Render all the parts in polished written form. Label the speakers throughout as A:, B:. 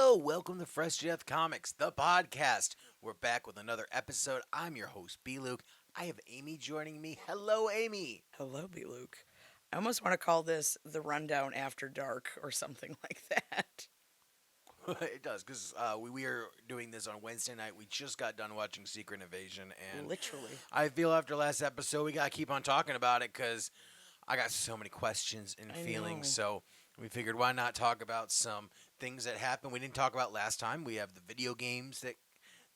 A: Hello, welcome to Fresh Jeff Comics, the podcast. We're back with another episode. I'm your host, B. Luke. I have Amy joining me. Hello, Amy.
B: Hello, B. Luke. I almost want to call this the Rundown After Dark or something like that.
A: It does, because we are doing this on Wednesday night. We just got done watching Secret Invasion, and
B: Literally.
A: I feel after last episode, we got to keep on talking about it, because I got so many questions and
B: I
A: feelings.
B: know.
A: So we figured, why not talk about some things that happened we didn't talk about last time. We have the video games that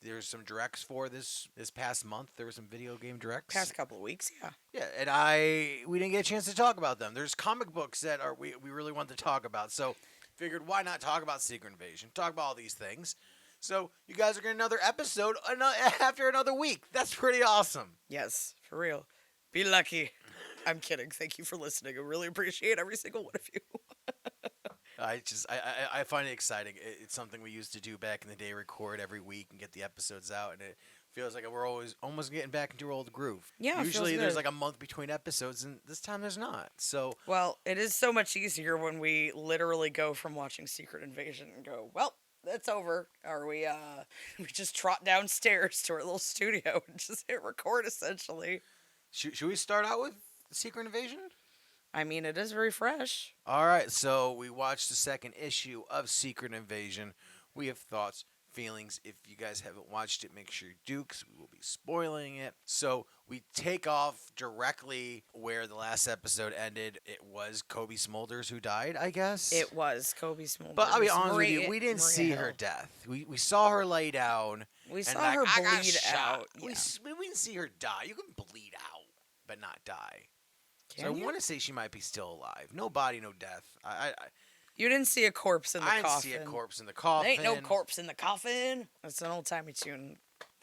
A: there's some directs for this past month. There were some video game directs.
B: Past couple of weeks, yeah.
A: Yeah, and we didn't get a chance to talk about them. There's comic books that we really want to talk about. So figured, why not talk about Secret Invasion? Talk about all these things. So you guys are getting another episode after another week. That's pretty awesome.
B: Yes, for real. Be lucky. I'm kidding. Thank you for listening. I really appreciate every single one of you.
A: I find it exciting. It's something we used to do back in the day, record every week and get the episodes out, and it feels like we're always almost getting back into our old groove.
B: Yeah, it
A: Usually
B: feels
A: there's
B: good.
A: like a month between episodes, and this time there's not. So
B: Well, it is so much easier when we literally go from watching Secret Invasion and go, well, that's over. Or we just trot downstairs to our little studio and just hit record essentially.
A: should we start out with Secret Invasion?
B: I mean, it is very fresh.
A: All right, so we watched the second issue of Secret Invasion. We have thoughts, feelings. If you guys haven't watched it, make sure you do, because we will be spoiling it. So we take off directly where the last episode ended. It was Kobe Smulders who died, I guess.
B: It was Kobe Smulders.
A: But I'll be honest with you,
B: Maria-
A: we didn't
B: Maria
A: see
B: Hill.
A: her death. We saw her lay down.
B: We
A: and
B: saw
A: like,
B: her
A: I got
B: bleed
A: shot.
B: out.
A: We,
B: Yeah.
A: we didn't see her die. You can bleed out, but not die. So
B: Can
A: I
B: you?
A: want to say she might be still alive. No body, no death.
B: You didn't see a corpse in the
A: I didn't
B: coffin.
A: see a corpse in the coffin.
B: There ain't no corpse in the coffin. That's an old timey tune.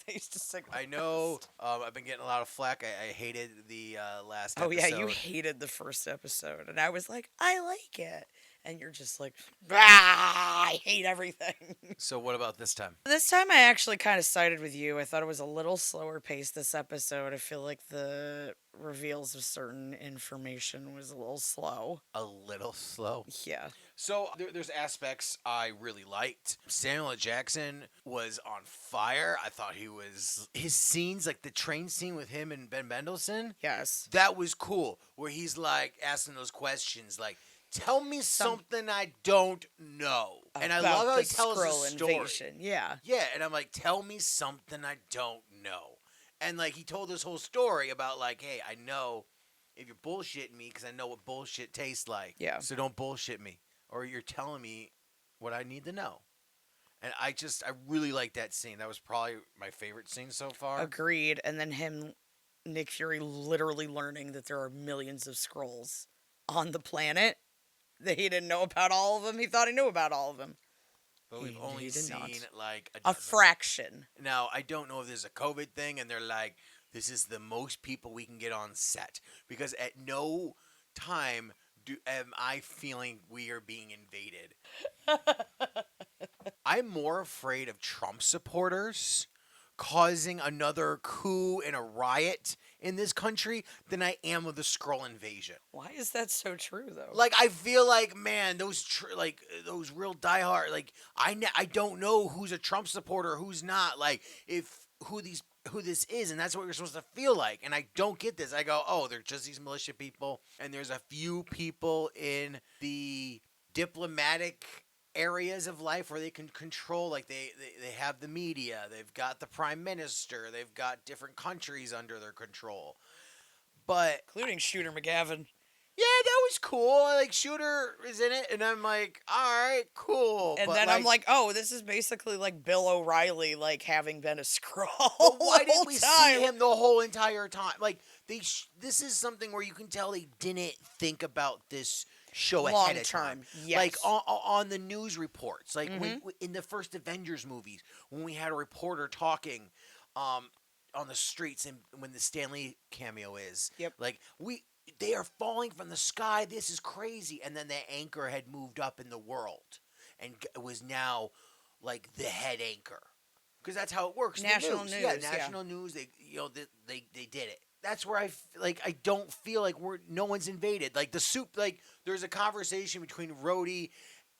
B: They used to sing.
A: I know. I've been getting a lot of flack. I hated the last
B: Oh
A: episode.
B: yeah, you hated the first episode, and I was like, I like it, and you're just like, I hate everything.
A: So what about this time?
B: This time, I actually kind of sided with you. I thought it was a little slower paced this episode. I feel like the reveals of certain information was a little slow.
A: A little slow.
B: Yeah.
A: So there's aspects I really liked. Samuel L. Jackson was on fire. I thought his scenes, like the train scene with him and Ben Mendelsohn,
B: Yes.
A: that was cool. Where he's like asking those questions, like, tell me something I don't know. And I
B: About
A: love how
B: the
A: he tells the
B: SKRULL
A: story.
B: invasion. Yeah.
A: Yeah, and I'm like, tell me something I don't know. And like he told this whole story about like, hey, I know if you're bullshitting me because I know what bullshit tastes like.
B: Yeah.
A: So don't bullshit me, or you're telling me what I need to know. And I really like that scene. That was probably my favorite scene so far.
B: Agreed. And then Nick Fury, literally learning that there are millions of Skrulls on the planet. That he didn't know about all of them. He thought he knew about all of them.
A: But we've
B: He
A: only
B: did
A: seen
B: not.
A: like
B: A
A: dozen.
B: fraction.
A: Now, I don't know if there's a COVID thing and they're like, this is the most people we can get on set. Because at no time am I feeling we are being invaded. I'm more afraid of Trump supporters causing another coup and a riot in this country than I am of the Skrull invasion.
B: Why is that so true, though?
A: Like, I feel like, man, those real diehard, like, I don't know who's a Trump supporter, who's not. Like, who this is, and that's what you're supposed to feel like. And I don't get this. I go, oh, they're just these militia people, and there's a few people in the diplomatic areas of life where they can control, like they have the media, they've got the prime minister, they've got different countries under their control. But
B: Including Shooter McGavin.
A: yeah, that was cool. Like, Shooter is in it, and I'm like, all right, cool.
B: And
A: but
B: then I'm like, oh, this is basically like Bill O'Reilly, like having been a Skrull.
A: but why
B: the
A: didn't
B: whole
A: we
B: time.
A: see him the whole entire time? Like, this is something where you can tell they didn't think about this show
B: Long
A: ahead of time.
B: term, yes.
A: Like on the news reports, like
B: Mhm.
A: in the first Avengers movies, when we had a reporter talking, on the streets, and when the Stanley cameo is,
B: Yep.
A: like they are falling from the sky. This is crazy, and then the anchor had moved up in the world, and was now like the head anchor, because that's how it works. in the
B: National
A: news.
B: news,
A: yeah,
B: yeah.
A: national news. They did it. That's where I don't feel like no one's invaded. Like the soup, like there's a conversation between Rhodey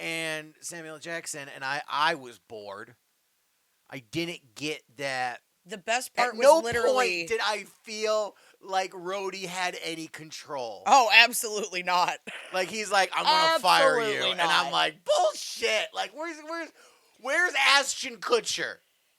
A: and Samuel Jackson, and I was bored. I didn't get that.
B: The best
A: At
B: part was
A: no
B: literally.
A: point did I feel like Rhodey had any control.
B: Oh, absolutely not.
A: Like he's like, I'm gonna fire you,
B: Absolutely
A: and I'm
B: not.
A: like, bullshit. Like where's Ashton Kutcher?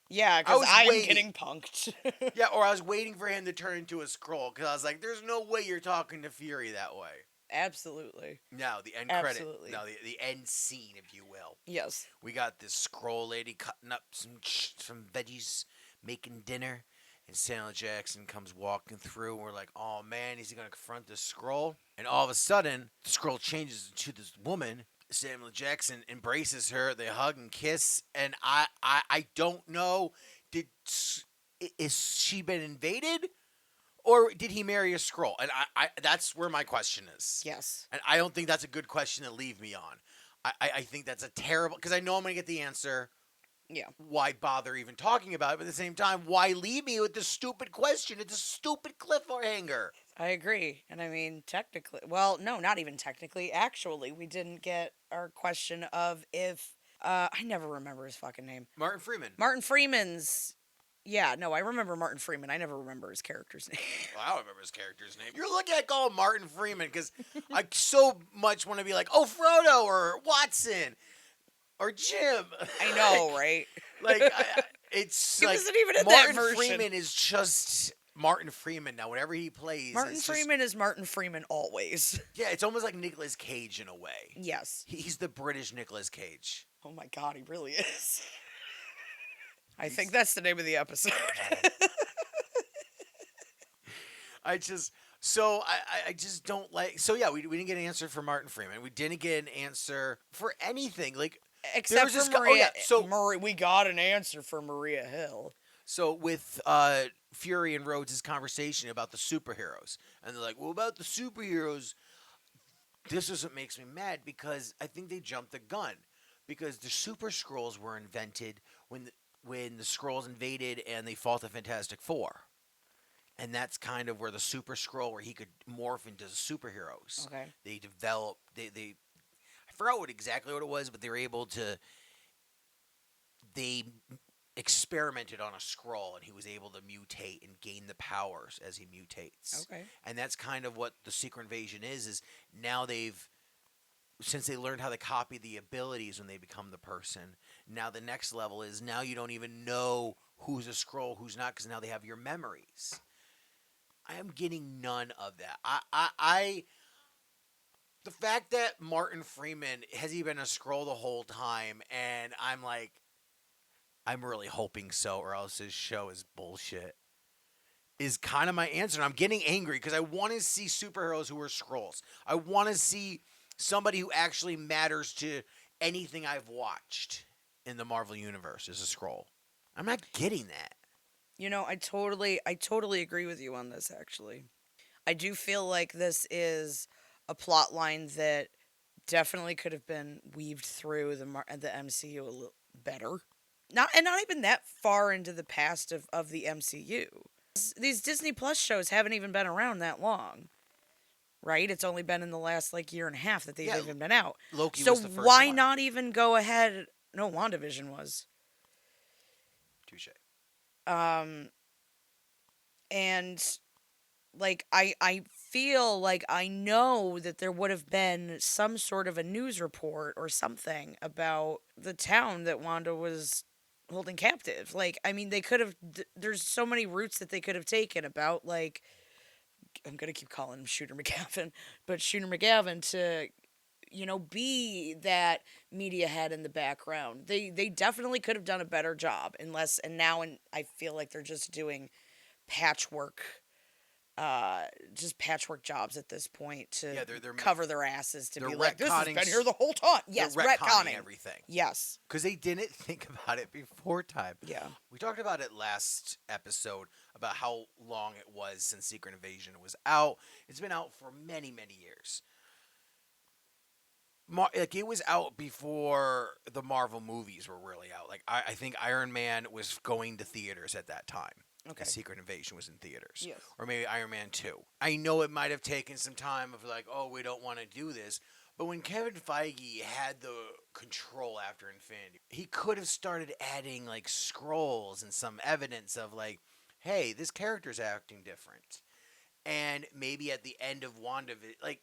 B: Yeah,
A: I
B: because
A: was
B: I am
A: waiting.
B: getting punked.
A: Yeah, or I was waiting for him to turn into a scroll because I was like, there's no way you're talking to Fury that way.
B: Absolutely.
A: No, the end
B: Absolutely.
A: credit. No, the end scene, if you will.
B: Yes.
A: We got this scroll lady cutting up some veggies, making dinner, and Samuel Jackson comes walking through. And we're like, oh man, is he gonna confront this scroll? And all of a sudden, the scroll changes into this woman. Samuel Jackson embraces her. They hug and kiss, and I don't know. Is she been invaded? Or did he marry a scroll? And I that's where my question is.
B: Yes.
A: And I don't think that's a good question to leave me on. I think that's a terrible, because I know I'm going to get the answer.
B: Yeah.
A: Why bother even talking about it? But at the same time, why leave me with this stupid question? It's a stupid cliffhanger.
B: I agree. And I mean, technically, well, no, not even technically. Actually, we didn't get our question of if, I never remember his fucking name.
A: Martin Freeman.
B: Martin Freeman's, yeah, no, I remember Martin Freeman. I never remember his character's name.
A: Well, I don't remember his character's name. You're looking at calling Martin Freeman because I so much want to be like, oh, Frodo or Watson or Jim.
B: I know, right?
A: Like, it's
B: He
A: like
B: wasn't even in that
A: Martin
B: version.
A: Freeman is just Martin Freeman now. Whatever he plays,
B: Martin
A: it's
B: Freeman is Martin Freeman always.
A: yeah, it's almost like Nicolas Cage in a way.
B: Yes.
A: He's the British Nicolas Cage.
B: Oh my god, he really is. I think that's the name of the episode.
A: I just don't like. So yeah, we didn't get an answer for Martin Freeman. We didn't get an answer for anything. Like
B: Except
A: was this
B: for
A: guy-
B: Maria.
A: so
B: we got an answer for Maria Hill.
A: So with Fury and Rhodes' conversation about the superheroes, and they're like, "Well, about the superheroes, this is what makes me mad because I think they jumped the gun because the Super Skrulls were invented when the Skrulls invaded and they fought the Fantastic Four, and that's kind of where the Super Skrull, where he could morph into superheroes.
B: Okay.
A: They developed they I forgot exactly what it was, but they were able to they experimented on a Skrull, and he was able to mutate and gain the powers as he mutates.
B: Okay.
A: And that's kind of what the Secret Invasion is now since they learned how to copy the abilities when they become the person, now the next level is now you don't even know who's a Skrull, who's not, because now they have your memories. I am getting none of that. The fact that Martin Freeman, has he been a Skrull the whole time, and I'm like, I'm really hoping so, or else this show is bullshit, is kind of my answer. And I'm getting angry because I want to see superheroes who are Skrulls. I want to see somebody who actually matters to anything I've watched in the Marvel Universe as a Skrull. I'm not getting that.
B: You know, I totally agree with you on this, actually. I do feel like this is a plot line that definitely could have been weaved through the MCU a little better. Not even that far into the past of the MCU. These Disney Plus shows haven't even been around that long, right? It's only been in the last year and a half that they've even been out.
A: Loki
B: so
A: was the first
B: why
A: one.
B: not even go ahead? No, WandaVision was.
A: Touche.
B: And I feel like I know that there would have been some sort of a news report or something about the town that Wanda was holding captive. I mean, they could have. There's so many routes that they could have taken about I'm gonna keep calling him Shooter McGavin, but Shooter McGavin to, be that media head in the background. They definitely could have done a better job, and I feel like they're just doing patchwork. Just patchwork jobs at this point to
A: they're
B: cover their asses to be like, this has been
A: retconning
B: here the whole time. Yes,
A: they're retconning everything.
B: Yes.
A: Because they didn't think about it before time.
B: Yeah.
A: We talked about it last episode about how long it was since Secret Invasion was out. It's been out for many, many years. It was out before the Marvel movies were really out. I think Iron Man was going to theaters at that time.
B: Okay.
A: Secret Invasion was in theaters.
B: Yes.
A: Or maybe Iron Man 2. I know it might have taken some time of oh, we don't want to do this. But when Kevin Feige had the control after Infinity, he could have started adding like scrolls and some evidence of like, hey, this character's acting different. And maybe at the end of WandaVision, like,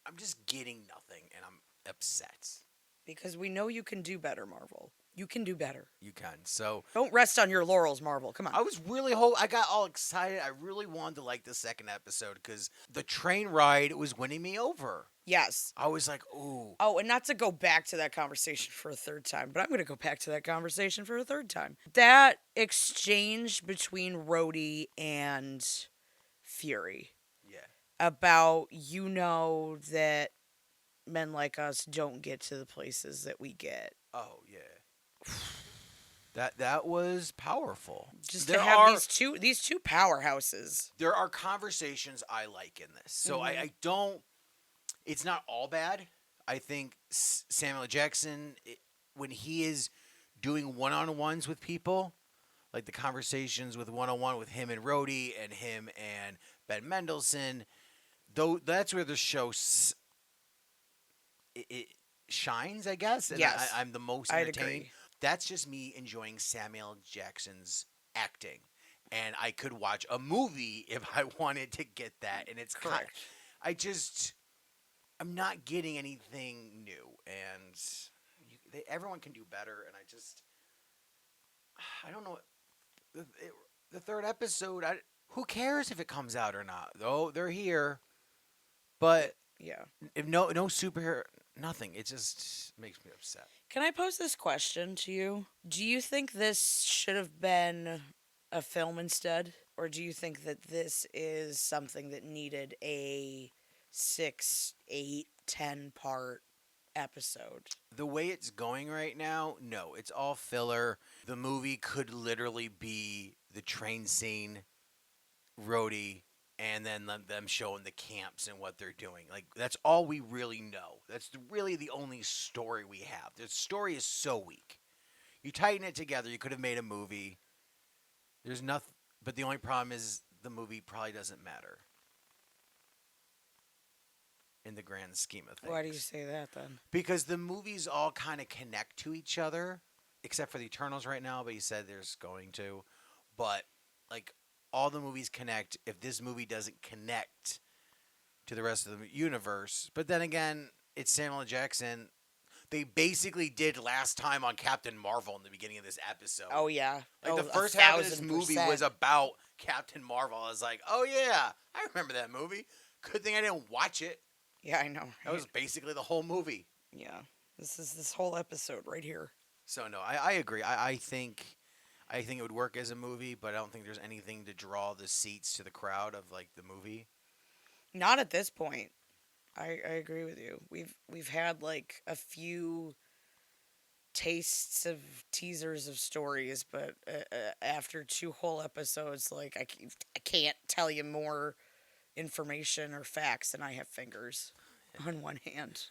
A: I'm just getting nothing and I'm upset.
B: Because we know you can do better, Marvel. You can do better.
A: You can. So
B: Don't rest on your laurels, Marvel. Come on.
A: I was really I got all excited. I really wanted to like the second episode because the train ride was winning me over.
B: Yes.
A: I was like, ooh.
B: Oh, and not to go back to that conversation for a third time, but I'm going to go back to that conversation for a third time. That exchange between Rhodey and Fury
A: Yeah.
B: about, that men like us don't get to the places that we get.
A: Oh yeah. That was powerful.
B: Just
A: There
B: to have
A: are
B: these two powerhouses.
A: there are conversations I like in this. So I don't. It's not all bad. I think Samuel Jackson, when he is doing one-on-ones with people, like the conversations with one-on-one with him and Rhodey and him and Ben Mendelsohn, though that's where the show it shines, I guess. And
B: Yes.
A: I'm the most
B: I'd
A: entertained.
B: agree.
A: That's just me enjoying Samuel Jackson's acting. And I could watch a movie if I wanted to get that. And it's
B: Correct.
A: I'm not getting anything new. And everyone can do better. And I don't know. The third episode, who cares if it comes out or not? Though they're here. But
B: Yeah.
A: if no superhero, nothing. It just makes me upset.
B: Can I pose this question to you? Do you think this should have been a film instead? Or do you think that this is something that needed a 6, 8, 10 part episode?
A: The way it's going right now, no, it's all filler. The movie could literally be the train scene, Rhodey, and then them showing the camps and what they're doing. Like, that's all we really know. That's really the only story we have. The story is so weak. You tighten it together, you could have made a movie. There's nothing, but the only problem is the movie probably doesn't matter in the grand scheme of things.
B: Why do you say that then?
A: Because the movies all kind of connect to each other, except for the Eternals right now, but he said there's going to. But, like, all the movies connect. If this movie doesn't connect to the rest of the universe, but then again, it's Samuel L. Jackson. They basically did last time on Captain Marvel in the beginning of this episode.
B: Oh, yeah.
A: Like, the first half of this movie was about Captain Marvel. I was like, oh, yeah, I remember that movie. Good thing I didn't watch it.
B: Yeah, I know.
A: That was basically the whole movie.
B: Yeah. This is this whole episode right here.
A: So, no, I agree. I think it would work as a movie, but I don't think there's anything to draw the seats to the crowd of, like, the movie.
B: Not at this point. I agree with you. We've had like a few tastes of teasers of stories, but after 2 whole episodes, like I can't tell you more information or facts than I have fingers on one hand.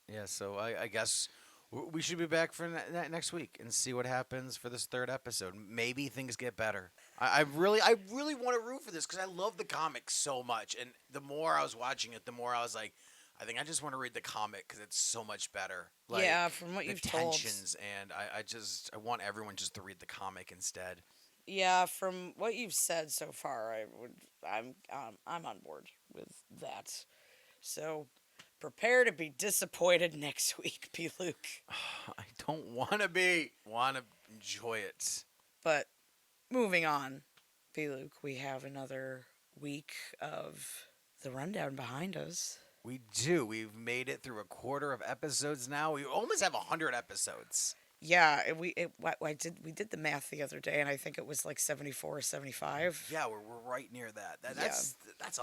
A: Yeah, so I guess we should be back for next week and see what happens for this third episode. Maybe things get better. I really want to root for this because I love the comic so much. And the more I was watching it, the more I was like, I think I just want to read the comic because it's so much better. Like,
B: yeah, from what you've told.
A: The tensions, and I want everyone just to read the comic instead.
B: Yeah, from what you've said so far, I'm on board with that. So prepare to be disappointed next week, P. Luke.
A: I don't want to be. Want to enjoy it.
B: But moving on, P. Luke, we have another week of the rundown behind us.
A: We do. We've made it through a quarter of episodes now. We almost have 100 episodes.
B: Yeah, we did the math the other day, and I think it was like 74 or 75.
A: Yeah, we're right near that. That's a.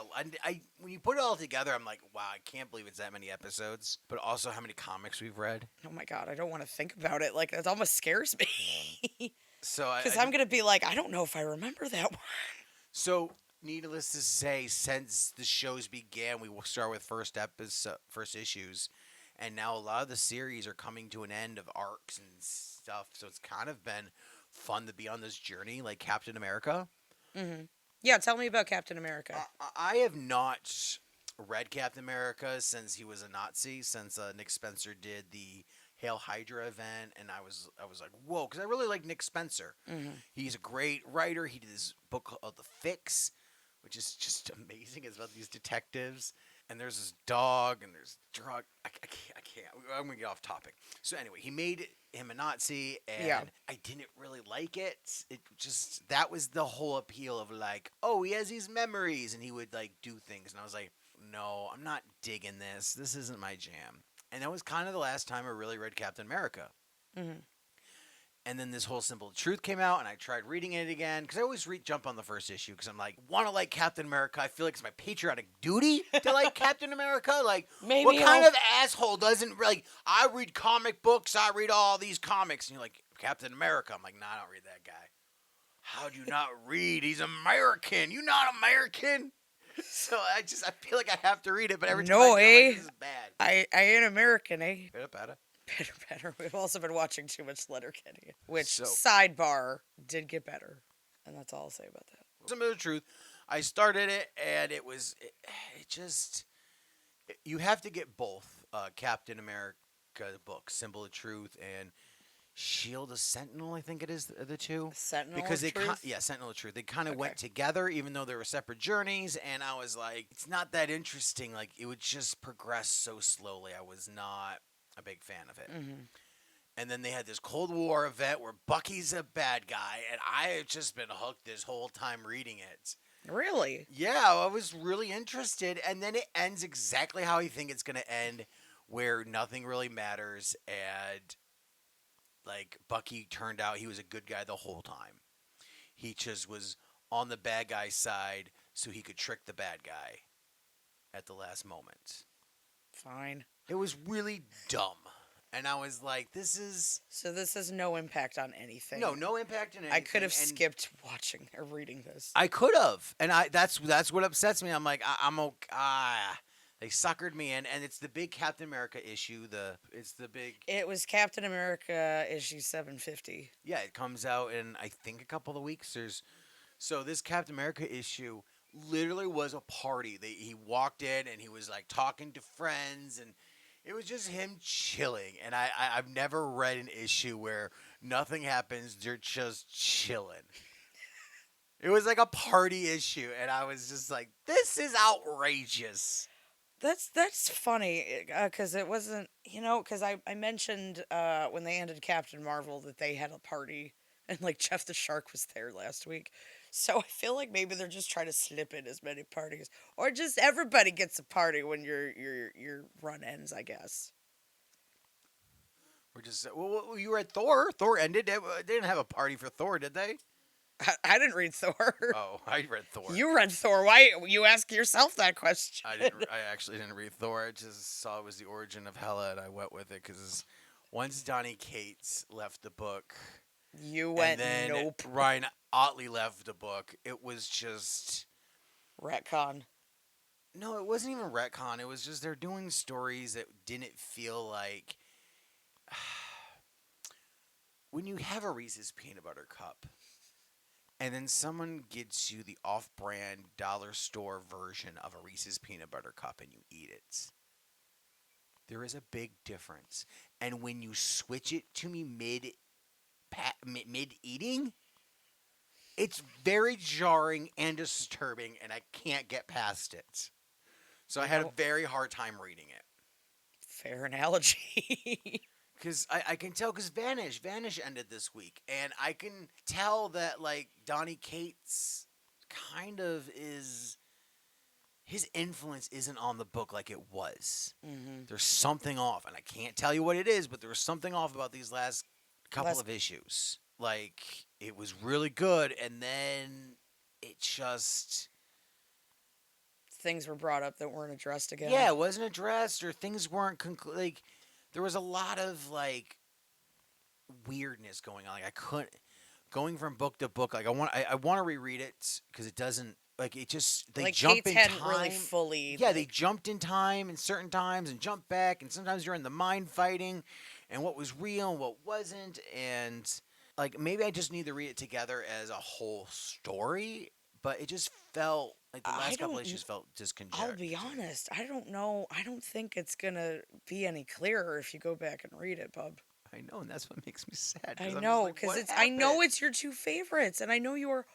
A: When you put it all together, I'm like, wow, I can't believe it's that many episodes. But also, how many comics we've read.
B: Oh my god, I don't want to think about it. Like, it almost scares me.
A: Yeah. So
B: because I'm gonna be like, I don't know if I remember that one.
A: So, needless to say, since the shows began, we will start with first issues. And now a lot of the series are coming to an end of arcs and stuff. So it's kind of been fun to be on this journey, like Captain America.
B: Mm-hmm. Yeah, tell me about Captain America.
A: I have not read Captain America since he was a Nazi, since Nick Spencer did the Hail Hydra event, and I was like, whoa, because I really like Nick Spencer.
B: Hmm.
A: He's a great writer. He did this book called The Fix, which is just amazing. It's about these detectives, and there's this dog, and there's drug. I can't. I'm gonna get off topic. So anyway, he made him a Nazi,
B: Yeah.
A: and I didn't really like it. It just that was the whole appeal of like, oh, he has these memories, and he would like do things, and I was like, no, I'm not digging this. This isn't my jam. And that was kind of the last time I really read Captain America.
B: Hmm.
A: And then this whole Simple Truth came out, and I tried reading it again because I always jump on the first issue because I'm like, want to like Captain America. I feel like it's my patriotic duty to like Captain America. Like,
B: Maybe
A: what kind
B: I'll-
A: of asshole doesn't like? I read comic books. I read all these comics, and you're like Captain America. I'm like, nah, I don't read that guy. How do you not read? He's American. You not American? So I feel like I have to read it, but every time
B: No,
A: I do, I'm like,
B: eh?
A: this is bad.
B: I ain't American, eh?
A: Better.
B: Better. We've also been watching too much Letterkenny, which
A: So-
B: sidebar did get better, and that's all I'll say about that.
A: Some of the truth. I started it, and it just you have to get both Captain America book, Symbol of Truth, and Shield of Sentinel. I think it is the two.
B: Sentinel
A: Because
B: of
A: they
B: Truth?
A: Sentinel of Truth. They kind of
B: Okay.
A: went together, even though they were separate journeys. And I was like, it's not that interesting. Like it would just progress so slowly. I was not a big fan of it.
B: Mm-hmm.
A: And then they had this Cold War event where Bucky's a bad guy, and I have just been hooked this whole time reading it.
B: Really?
A: Yeah, I was really interested, and then it ends exactly how I think it's gonna end, where nothing really matters, and like Bucky turned out he was a good guy the whole time. He just was on the bad guy side so he could trick the bad guy at the last moment.
B: Fine.
A: It was really dumb. And I was like, this is
B: So this has no impact on anything.
A: no impact in anything.
B: I could have
A: and
B: skipped watching or reading this.
A: I could have, and that's what upsets me. I'm like, I'm okay. They suckered me in, and it's the big Captain America issue. It's the big
B: It was Captain America issue 750.
A: yeah. It comes out in I think a couple of weeks. So this Captain America issue literally was a party. He walked in and he was like talking to friends, and it was just him chilling. And I've never read an issue where nothing happens. They're just chilling. It was like a party issue, and I was just like, this is outrageous.
B: That's funny because it wasn't, because I mentioned when they ended Captain Marvel that they had a party and like Jeff the Shark was there last week. So I feel like maybe they're just trying to slip in as many parties, or just everybody gets a party when your run ends, I guess.
A: We're just well, you read Thor. Thor ended. They didn't have a party for Thor, did they?
B: I didn't read Thor.
A: Oh, I read Thor.
B: You read Thor. Why you ask yourself that question?
A: I actually didn't read Thor. I just saw it was the origin of Hela, and I went with it because once Donny Cates left the book,
B: You went
A: and then
B: nope.
A: Ryan Otley left the book, it was just
B: Retcon.
A: no. It wasn't even retcon. It was just they're doing stories that didn't feel like when you have a Reese's peanut butter cup. And then someone gets you the off-brand dollar store version of a Reese's peanut butter cup and you eat it. There is a big difference. And when you switch it to me mid eating, it's very jarring and disturbing, and I can't get past it. So I had a very hard time reading it.
B: Fair analogy.
A: Because I can tell, because Vanish ended this week, and I can tell that, like, Donny Cates kind of is, his influence isn't on the book like it was.
B: Mm-hmm.
A: There's something off, and I can't tell you what it is, but there was something off about these last couple of issues. Like, it was really good, and then it just...
B: Things were brought up that weren't addressed again.
A: Yeah, it wasn't addressed, or things weren't like... There was a lot of, like, weirdness going on. Like, I couldn't... Going from book to book, like, I want to reread it, because it doesn't... Like, it just... They
B: like
A: jump
B: Kate's
A: in
B: hadn't
A: time.
B: really fully.
A: Yeah, they jumped in time in certain times and jumped back, and sometimes you're in the mind fighting, and what was real and what wasn't, and... Like, maybe I just need to read it together as a whole story, but it just felt... Like the
B: I
A: last couple
B: don't.
A: issues felt
B: I'll
A: disconjected
B: be
A: to me.
B: honest. I don't know. I don't think it's gonna be any clearer if you go back and read it, bub.
A: I know, and that's what makes me sad
B: I
A: because I'm just
B: know,
A: like,
B: because
A: what
B: it's. I
A: happened?
B: know it's your two favorites, and I know you are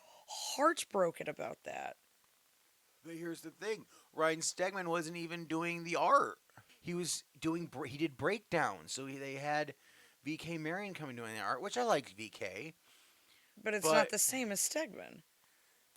B: heartbroken about that.
A: But here's the thing: Ryan Stegman wasn't even doing the art. He was doing. He did breakdowns. So they had VK Marion coming doing the art, which I liked VK.
B: But it's not
A: But
B: the same as Stegman.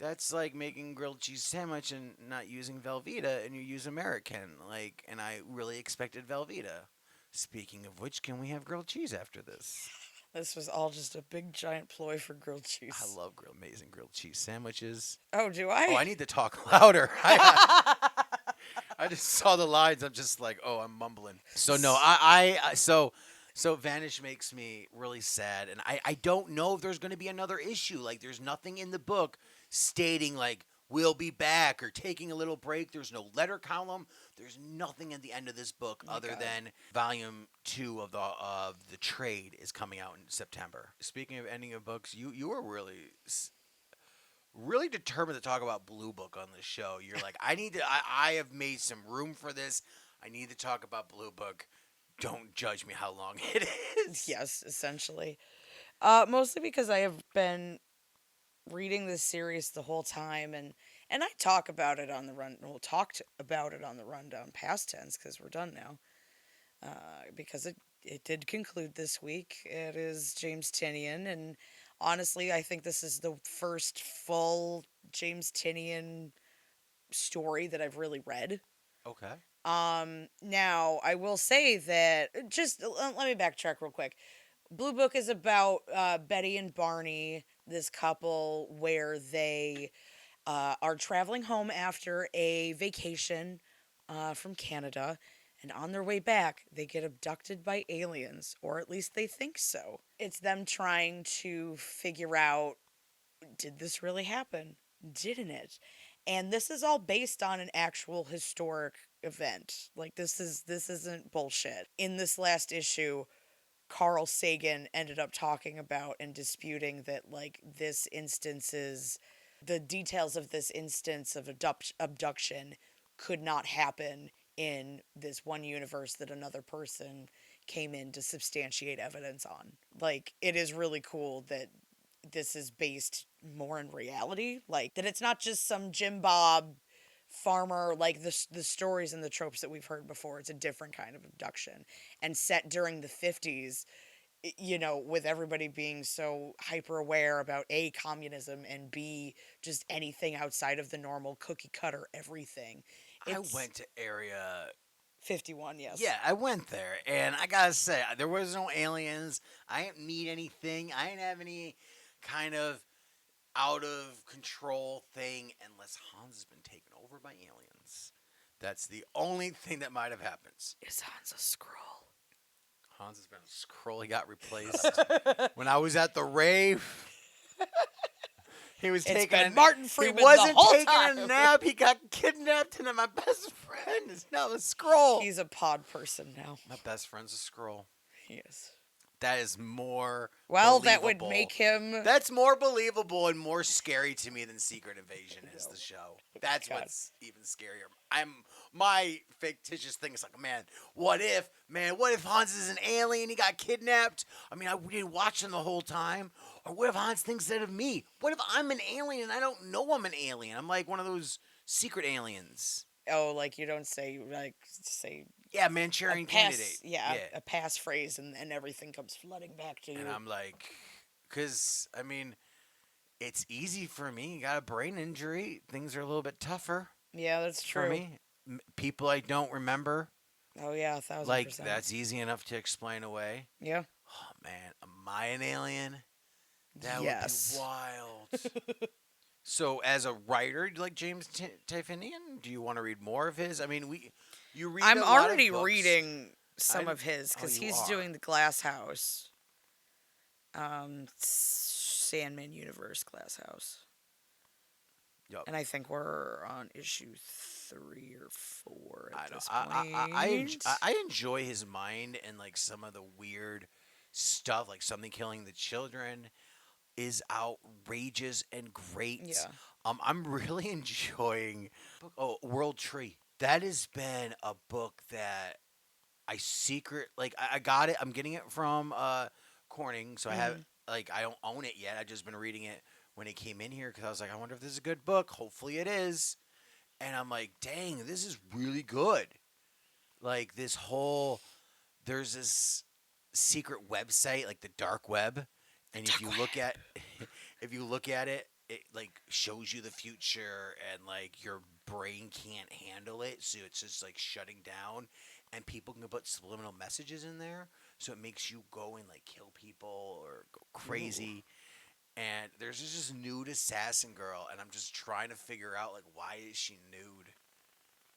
A: that's like making grilled cheese sandwich and not using Velveeta, and you use American. Like, and I really expected Velveeta. Speaking of which, can we have grilled cheese after this?
B: This was all just a big giant ploy for grilled
A: I
B: cheese.
A: love amazing grilled cheese sandwiches.
B: Oh, do
A: Oh,
B: I?
A: I need to talk louder. I just saw the lines. I'm just like, oh, I'm mumbling. So no, so Vanish makes me really sad, and I don't know if there's going to be another issue. Like, there's nothing in the book stating like we'll be back or taking a little break. There's no letter column. There's nothing at the end of this book
B: My
A: other
B: God.
A: than volume 2 of the trade is coming out in September. Speaking of ending of books, you were really determined to talk about Blue Book on this show. You're like, I have made some room for this. I need to talk about Blue Book. Don't judge me how long it is.
B: Yes, essentially. Mostly because I have been reading this series the whole time, and I talk about it on the run. We'll talked about it on the rundown past tense because we're done now. Because it did conclude this week. It is James Tynion, and honestly, I think this is the first full James Tynion story that I've really read.
A: Okay.
B: Now I will say that just let me backtrack real quick. Blue Book is about Betty and Barney, this couple where they are traveling home after a vacation from Canada. And on their way back, they get abducted by aliens, or at least they think so. It's them trying to figure out, did this really happen? Didn't it? And this is all based on an actual historic event. Like this isn't bullshit. In this last issue, Carl Sagan ended up talking about and disputing that like this instance is the details of this instance of abduction could not happen in this one universe that another person came in to substantiate evidence on. Like it is really cool that this is based more in reality, like that it's not just some Jim Bob farmer like the stories and the tropes that we've heard before. It's a different kind of abduction and set during the 50s, you know, with everybody being so hyper aware about A, communism, and B, just anything outside of the normal cookie cutter everything.
A: I
B: It's
A: went to area.
B: 51, yes.
A: Yeah, I went there, and I gotta say, there was no aliens. I didn't meet anything. I didn't have any kind of out of control thing, unless Hans has been taken over by aliens. That's the only thing that might have happened.
B: Is Hans a Skrull?
A: Hans has been a scroll. He got replaced when I was at the rave. He was
B: It's
A: taking
B: been Martin
A: he
B: Freeman the
A: wasn't
B: whole
A: taking
B: time.
A: a nap. He got kidnapped, and then my best friend is now a scroll.
B: He's a pod person now.
A: My best friend's a scroll.
B: He is.
A: That is more
B: Well, that
A: believable.
B: would make him.
A: That's more believable and more scary to me than Secret Invasion is
B: No.
A: the show. That's
B: God.
A: what's even scarier. My fictitious thing is like, what if Hans is an alien, he got kidnapped? I mean, we didn't watch him the whole time. Or what if Hans thinks that of me? What if I'm an alien and I don't know I'm an alien? I'm like one of those secret aliens.
B: Oh, like you don't say say
A: Yeah,
B: a
A: Manchurian
B: pass,
A: candidate.
B: yeah, a pass phrase, and everything comes flooding back to you.
A: And I'm like, because, I mean, it's easy for me. You got a brain injury. Things are a little bit tougher
B: Yeah, that's
A: for
B: true.
A: me. People I don't remember,
B: Oh yeah, 1,000%.
A: like, that's easy enough to explain away.
B: Yeah.
A: Oh, man, am I an alien? That
B: Yes.
A: would be wild. So, as a writer, do you like James Tynion? Do you want to read more of his? I mean, you read
B: I'm
A: a lot
B: already
A: of books.
B: reading some
A: I-
B: of his because
A: you
B: he's
A: are.
B: doing the Glass House, Sandman Universe Glass House,
A: Yup.
B: and I think we're on issue 3 or 4 at
A: I know.
B: this point.
A: I enjoy his mind and like some of the weird stuff, like something killing the children is outrageous and great.
B: Yeah.
A: I'm really enjoying. Oh, World Tree. That has been a book that I got it. I'm getting it from Corning, so I have
B: Hmm.
A: I don't own it yet. I just been reading it when it came in here because I was like, I wonder if this is a good book. Hopefully it is. And I'm like, dang, this is really good. Like this whole there's this secret website, like the dark web, and if
B: Dark
A: you
B: web.
A: look at if you look at it, it like shows you the future and like your brain can't handle it, so it's just like shutting down and people can put subliminal messages in there so it makes you go and like kill people or go
B: Ooh,
A: crazy. And there's this nude assassin girl and I'm just trying to figure out like why is she nude?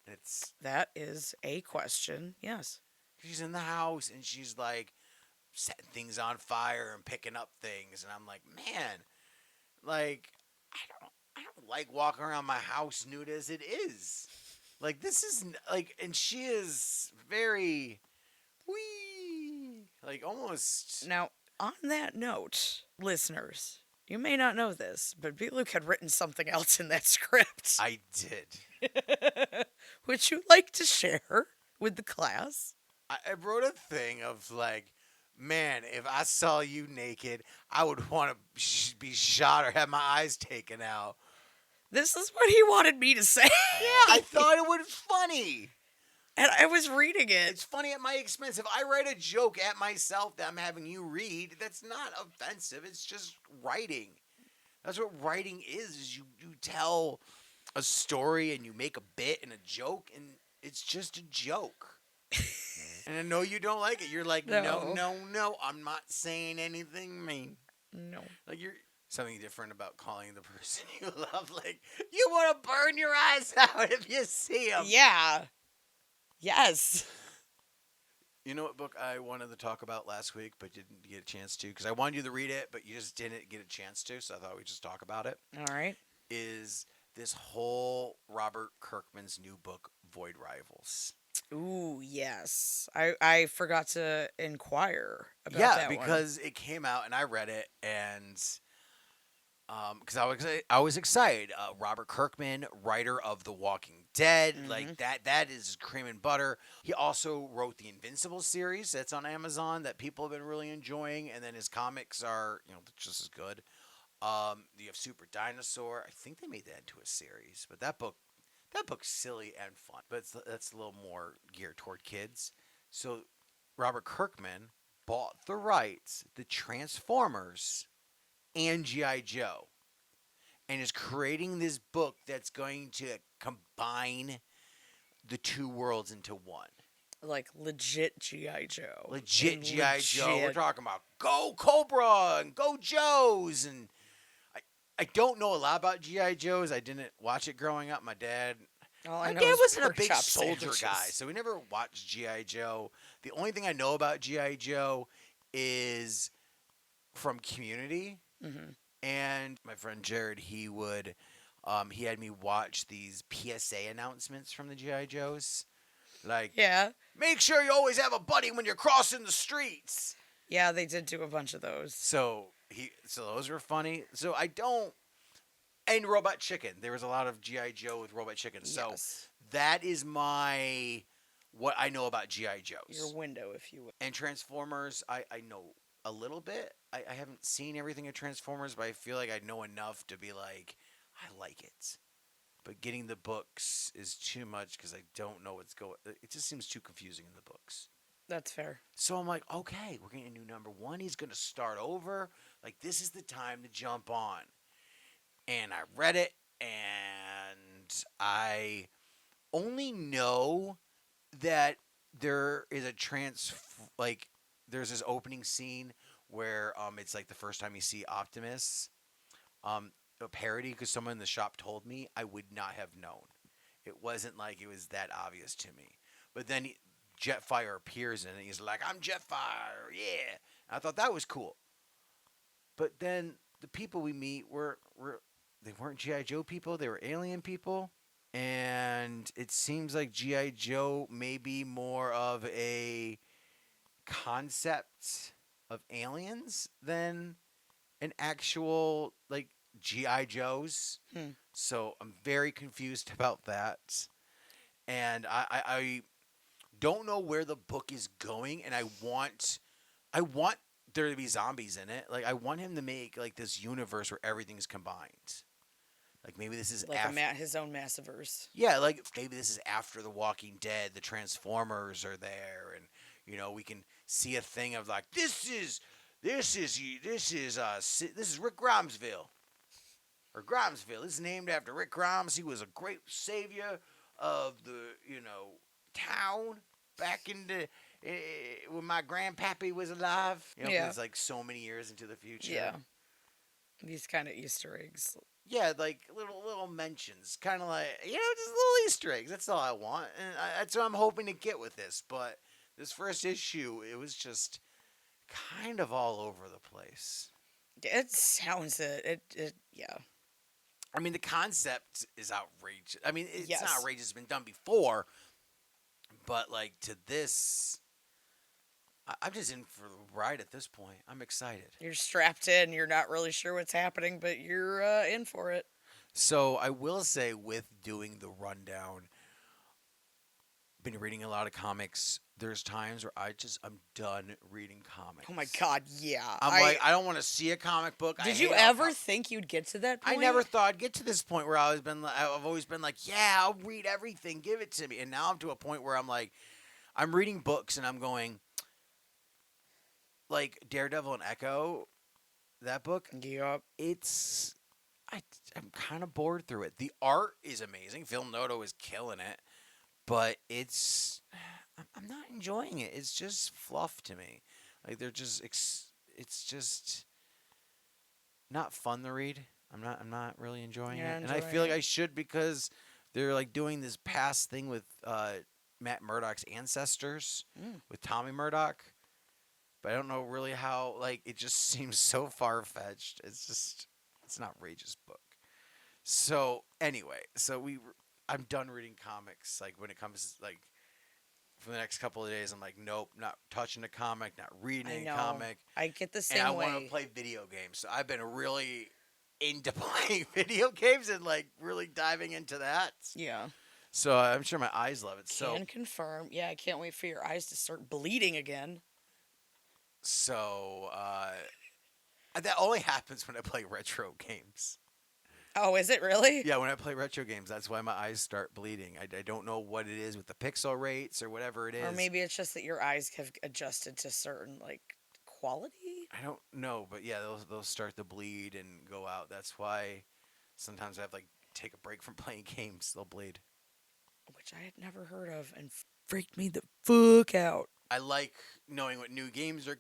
A: And it's
B: that is a question. Yes.
A: she's in the house and she's like setting things on fire and picking up things, and I'm like, man, like I don't like walking around my house nude as it is. Like this is like, and she is very wee, like almost.
B: Now, on that note, listeners, you may not know this, but B. Luke had written something else in that script.
A: I did.
B: Would you like to share with the class?
A: I wrote a thing of like, man, if I saw you naked, I would want to be shot or have my eyes taken out.
B: This is what he wanted me to say.
A: Yeah, I thought it was funny.
B: And I was reading it.
A: It's funny at my expense. If I write a joke at myself that I'm having you read, that's not offensive. It's just writing. That's what writing is you tell a story and you make a bit and a joke and it's just a joke. And I know you don't like it. You're like, no,
B: No.
A: no, no, I'm not saying anything mean.
B: No.
A: Like you're something different about calling the person you love. Like you want to burn your eyes out if you see them.
B: Yeah. Yes.
A: You know what book I wanted to talk about last week, but didn't get a chance to because I wanted you to read it, but you just didn't get a chance to. So I thought we'd just talk about it.
B: All right.
A: Is this whole Robert Kirkman's new book, Void Rivals?
B: Ooh, yes. I forgot to inquire about
A: Yeah,
B: that one.
A: because it came out and I read it, and because I was excited. Robert Kirkman, writer of The Walking Dead, like
B: Mhm.
A: that is cream and butter. He also wrote the Invincible series that's on Amazon that people have been really enjoying, and then his comics are just as good. You have Super Dinosaur. I think they made that into a series, but that book's silly and fun, but that's a little more geared toward kids. So Robert Kirkman bought the rights, the Transformers and G.I. Joe, and is creating this book that's going to combine the two worlds into one.
B: Like legit G.I. Joe.
A: Legit
B: And
A: G.I. Joe. We're
B: legit-
A: talking about Go Cobra and Go Joes. And I don't know a lot about G.I. Joes. I didn't watch it growing up. My dad
B: All
A: My
B: I know
A: dad
B: is
A: wasn't a
B: pork
A: big
B: chop
A: soldier guy,
B: sandwiches.
A: so we never watched G.I. Joe. The only thing I know about G.I. Joe is from Community.
B: Mhm.
A: And my friend Jared, he had me watch these PSA announcements from the GI Joes, like
B: Yeah.
A: make sure you always have a buddy when you're crossing the streets.
B: Yeah, they did do a bunch of those.
A: So those were funny. So I don't. And Robot Chicken. There was a lot of GI Joe with Robot Chicken. So
B: Yes.
A: that is my what I know about GI Joes.
B: Your window, if you will.
A: And Transformers, I know a little bit. I haven't seen everything of Transformers, but I feel like I know enough to be like, I like it. But getting the books is too much because I don't know what's going. It just seems too confusing in the books.
B: That's fair.
A: So I'm like, okay, we're getting a new number one. He's gonna start over. Like this is the time to jump on. And I read it, and I only know that there is like there's this opening scene where it's like the first time you see Optimus, a parody because someone in the shop told me. I would not have known. It wasn't like it was that obvious to me. But then Jetfire appears and he's like, I'm Jetfire, yeah. And I thought that was cool. But then the people we meet were they weren't GI Joe people, they were alien people. And it seems like GI Joe may be more of a concept of aliens than an actual like G.I. Joes.
B: Hmm.
A: So I'm very confused about that. And I don't know where the book is going, and I want there to be zombies in it. Like I want him to make like this universe where everything's combined. Like maybe this is
B: Like
A: after.
B: his own Massiverse.
A: Yeah, like maybe this is after The Walking Dead. The Transformers are there, and we can see a thing of like this is Rick Grimesville or Grimesville. This is named after Rick Grimes. He was a great savior of the town back in the when my grandpappy was alive. 'Cause
B: Yeah.
A: it's like so many years into the future.
B: Yeah. These kind of Easter eggs.
A: Yeah, like little mentions, kind of like just little Easter eggs. That's all I want, and that's what I'm hoping to get with this. But this first issue, it was just kind of all over the place.
B: It sounds it yeah.
A: I mean, the concept is outrageous. I mean, it's
B: Yes.
A: not outrageous. It's been done before, but like to this, I'm just in for the ride at this point. I'm excited.
B: You're strapped in. You're not really sure what's happening, but you're in for it.
A: So I will say, with doing the rundown, been reading a lot of comics. There's times where I'm done reading comics.
B: Oh my god, yeah.
A: I don't want to see a comic book.
B: Did you ever think you'd get to that point?
A: I never thought I'd get to this point where I've always been like, yeah, I'll read everything, give it to me. And now I'm to a point where I'm like, I'm reading books and I'm going, like Daredevil and Echo, that book.
B: Yep.
A: I'm kind of bored through it. The art is amazing. Phil Noto is killing it, but I'm not enjoying it. It's just fluff to me. Like it's just not fun to read. I'm not really enjoying
B: Yeah,
A: it, and I feel like I should because they're like doing this past thing with Matt Murdock's ancestors with Tommy Murdock, but I don't know really how. Like it just seems so far fetched. It's an outrageous book. So anyway, I'm done reading comics. Like when it comes like for the next couple of days, I'm like, nope, not touching a comic, not reading
B: I
A: a
B: know.
A: comic.
B: I get the same
A: And I
B: way.
A: want to play video games. So I've been really into playing video games and like really diving into that.
B: Yeah.
A: So I'm sure my eyes love it.
B: Can confirm. Yeah, I can't wait for your eyes to start bleeding again.
A: So that only happens when I play retro games.
B: Oh, is it really?
A: Yeah, when I play retro games, that's why my eyes start bleeding. I don't know what it is with the pixel rates or whatever it is.
B: Or maybe it's just that your eyes have adjusted to certain like quality.
A: I don't know, but yeah, they'll start to bleed and go out. That's why sometimes I have like take a break from playing games. They'll bleed.
B: Which I had never heard of and freaked me the fuck out.
A: I like knowing what new games are.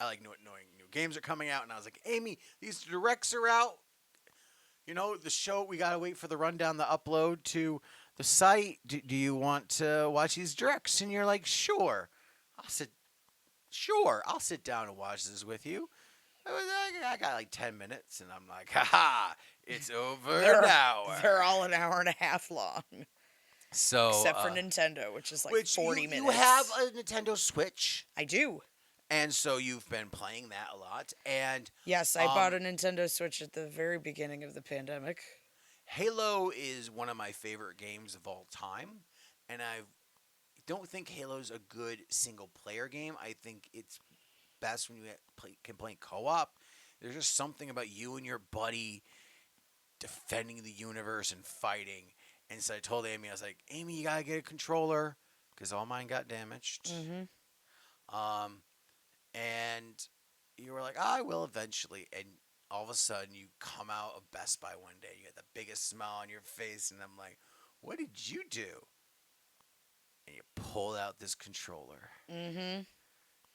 A: I like knowing new games are coming out, and I was like, Amy, these directs are out. The show, we got to wait for the rundown, the upload to the site. Do you want to watch these directs? And you're like, sure. I'll sit down and watch this with you. I got like 10 minutes, and I'm like, haha, it's over now.
B: They're all an hour and a half long.
A: So,
B: except for Nintendo, which is like 40 minutes.
A: You have a Nintendo Switch.
B: I do.
A: And so you've been playing that a lot. And
B: yes, I bought a Nintendo Switch at the very beginning of the pandemic.
A: Halo is one of my favorite games of all time. And I don't think Halo's a good single-player game. I think it's best when you can play co-op. There's just something about you and your buddy defending the universe and fighting. And so I told Amy, I was like, Amy, you got to get a controller because all mine got damaged.
B: Mm-hmm.
A: And you were like, I will eventually. And all of a sudden, you come out of Best Buy one day. You got the biggest smile on your face. And I'm like, what did you do? And you pulled out this controller.
B: Mm-hmm.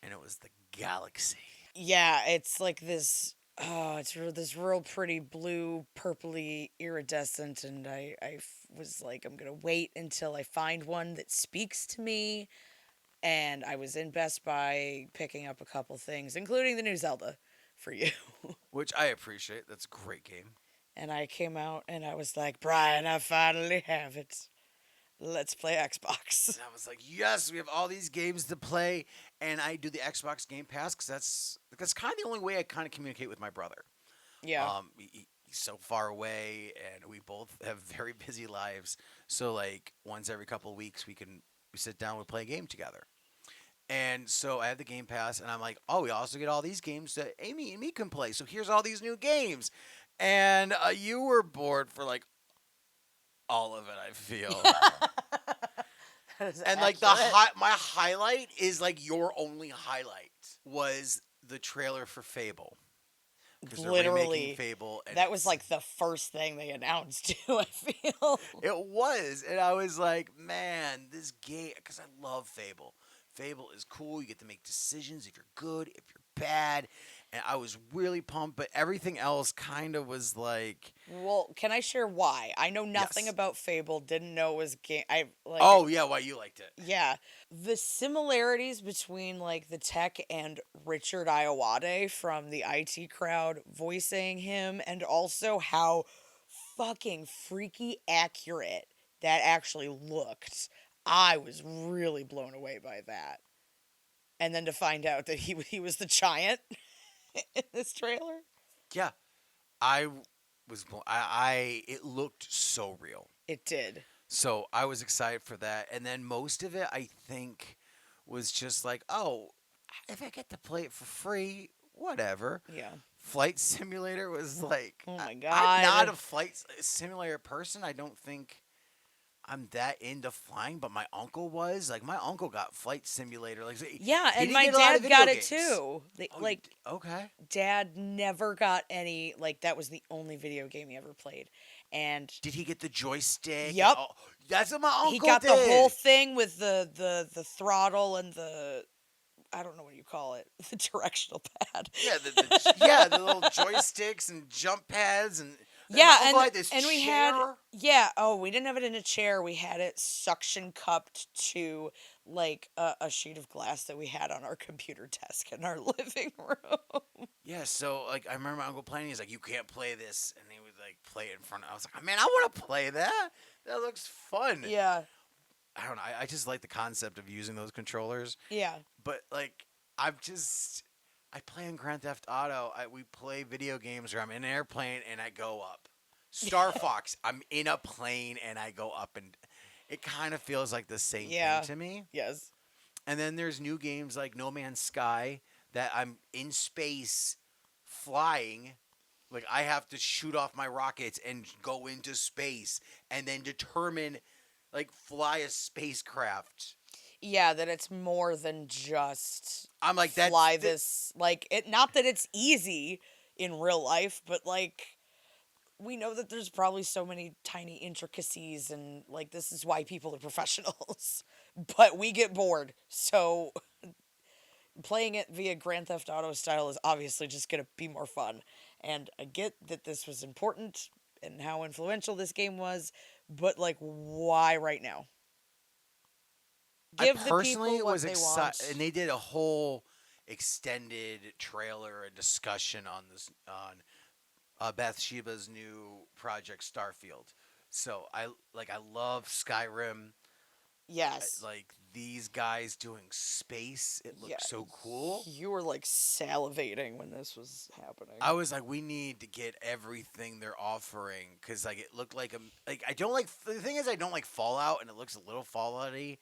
A: And it was the Galaxy.
B: Yeah, it's like this. Oh, it's this real pretty blue, purpley iridescent. And I was like, I'm going to wait until I find one that speaks to me. And I was in Best Buy picking up a couple things, including the new Zelda for you.
A: Which I appreciate. That's a great game.
B: And I came out and I was like, Brian, I finally have it. Let's play Xbox.
A: And I was like, yes, we have all these games to play. And I do the Xbox Game Pass because that's kind of the only way I kind of communicate with my brother.
B: Yeah.
A: He's so far away, and we both have very busy lives. So like once every couple of weeks, we sit down, we play a game together. And so I have the Game Pass, and I'm like, oh, we also get all these games that Amy and me can play. So here's all these new games, and you were bored for like all of it. I feel.
B: That is
A: And like
B: accurate.
A: my highlight is like your only highlight was the trailer for Fable because they're remaking
B: Literally,
A: Fable and
B: that was
A: it's
B: like the first thing they announced too, I feel.
A: it was and I was like, man, this game because I love Fable. Fable is cool. You get to make decisions if you're good, if you're bad, and I was really pumped. But everything else kind of was like,
B: Well, can I share why? I know nothing
A: yes,
B: about Fable, didn't know it was game. I like
A: oh yeah, why you liked it?
B: yeah, the similarities between like the tech and Richard Iowade from the IT crowd voicing him, and also how fucking freaky accurate that actually looked. I was really blown away by that. And then to find out that he was the giant in this trailer.
A: Yeah, I I it looked so real.
B: It did.
A: So I was excited for that. And then most of it, I think, was just like, oh, if I get to play it for free, whatever.
B: Yeah.
A: Flight Simulator was like,
B: Oh my
A: I'm not
B: god.
A: a simulator person. I don't think I'm that into flying, but my uncle was. Like, my uncle got Flight Simulator. Like, so
B: Yeah,
A: he
B: and
A: didn't
B: my
A: get a lot of
B: dad
A: video
B: got it
A: games.
B: too.
A: Oh,
B: Like
A: okay.
B: dad never got any like that was the only video game he ever played. And
A: Did he get the joystick? And,
B: yep,
A: oh, that's what my
B: he
A: uncle
B: got the whole
A: did.
B: thing with the throttle and the I don't know what you call it, the directional pad.
A: Yeah, the little joysticks and jump pads and my
B: Yeah,
A: uncle had this
B: and we had
A: chair.
B: yeah, oh, we didn't have it in a chair. We had it suction cupped to like a sheet of glass that we had on our computer desk in our living room.
A: Yeah, so like I remember my uncle playing. He's like, "You can't play this," and he would like play it in front. I was like, "Man, I want to play that. That looks fun."
B: Yeah,
A: I don't know. I just like the concept of using those controllers,
B: yeah.
A: but like I've just I play in Grand Theft Auto. We play video games where I'm in an airplane and I go up. Star Fox, I'm in a plane and I go up, and it kind of feels like the same thing
B: Yeah.
A: to me.
B: Yes.
A: And then there's new games like No Man's Sky that I'm in space flying. Like I have to shoot off my rockets and go into space and then determine like fly a spacecraft.
B: Yeah, that it's more than just
A: I'm like that's
B: fly this like it not that it's easy in real life, but like we know that there's probably so many tiny intricacies and like this is why people are professionals. But we get bored. So playing it via Grand Theft Auto style is obviously just going to be more fun. And I get that this was important and how influential this game was, but like why right now?
A: I
B: Give the people
A: personally
B: what
A: was
B: they
A: excited,
B: want.
A: and they did a whole extended trailer and discussion on this on Bathsheba's new project Starfield. So I love Skyrim.
B: Yes.
A: Like these guys doing space, it
B: Yeah.
A: looks so cool.
B: You were like salivating when this was happening.
A: I was like, we need to get everything they're offering because like it looked like like I don't like the thing is I don't like Fallout and it looks a little Fallouty,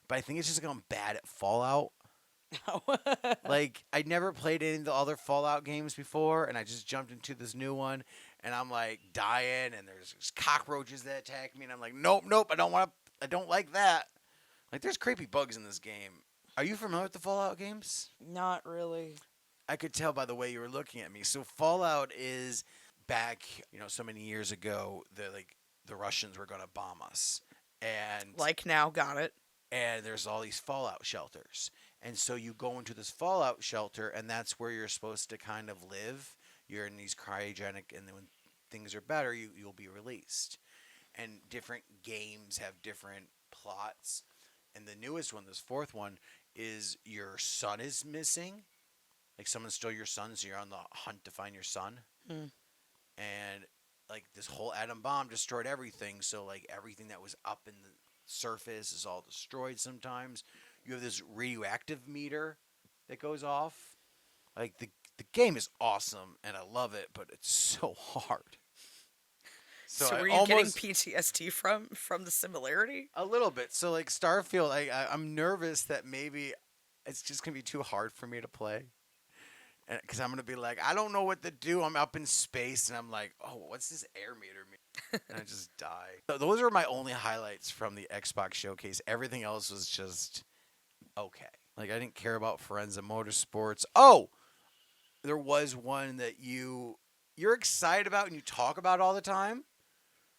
A: but I think it's just like I'm bad at Fallout. Like I never played any of the other Fallout games before, and I just jumped into this new one, and I'm like dying, and there's just cockroaches that attack me, and I'm like, nope, nope, I don't want to, I don't like that. Like there's creepy bugs in this game. Are you familiar with the Fallout games?
B: Not really.
A: I could tell by the way you were looking at me. So Fallout is back, so many years ago. The Russians were going to bomb us, and
B: Like now, got it.
A: there's all these fallout shelters. And so you go into this fallout shelter, and that's where you're supposed to kind of live. You're in these cryogenic, and then when things are better, you'll be released. And different games have different plots. And the newest one, this fourth one, is your son is missing. Like someone stole your son, so you're on the hunt to find your son.
B: Hmm.
A: And like this whole atom bomb destroyed everything. So like everything that was up in the surface is all destroyed sometimes. You have this radioactive meter that goes off. Like the The game is awesome and I love it, but it's so hard.
B: So
A: I
B: were you getting
A: almost
B: PTSD from the similarity?
A: a little bit. So like Starfield, I'm nervous that maybe it's just gonna be too hard for me to play, and because I'm gonna be like, I don't know what to do. I'm up in space, and I'm like, oh, what's this air meter mean? And I just die. So those are my only highlights from the Xbox showcase. Everything else was just okay. Like I didn't care about Forenza Motorsports. Oh, there was one that you're excited about and you talk about all the time,